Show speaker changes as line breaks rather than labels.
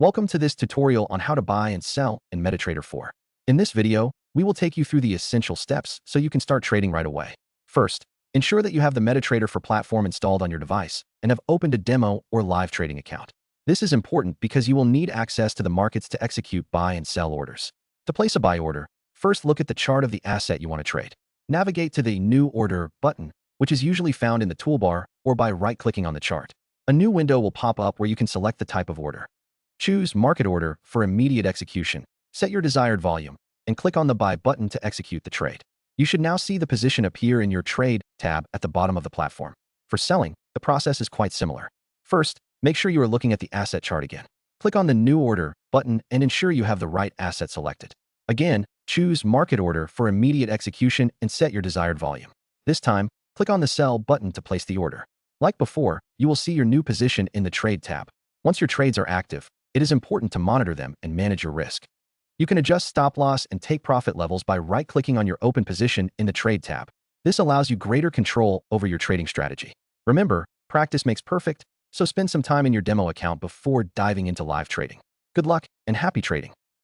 Welcome to this tutorial on how to buy and sell in MetaTrader 4. In this video, we will take you through the essential steps so you can start trading right away. First, ensure that you have the MetaTrader 4 platform installed on your device and have opened a demo or live trading account. This is important because you will need access to the markets to execute buy and sell orders. To place a buy order, first look at the chart of the asset you want to trade. Navigate to the New Order button, which is usually found in the toolbar or by right-clicking on the chart. A new window will pop up where you can select the type of order. Choose Market Order for immediate execution, set your desired volume, and click on the Buy button to execute the trade. You should now see the position appear in your Trade tab at the bottom of the platform. For selling, the process is quite similar. First, make sure you are looking at the asset chart again. Click on the New Order button and ensure you have the right asset selected. Again, choose Market Order for immediate execution and set your desired volume. This time, click on the Sell button to place the order. Like before, you will see your new position in the Trade tab. Once your trades are active, it is important to monitor them and manage your risk. You can adjust stop loss and take profit levels by right-clicking on your open position in the Trade tab. This allows you greater control over your trading strategy. Remember, practice makes perfect, so spend some time in your demo account before diving into live trading. Good luck and happy trading!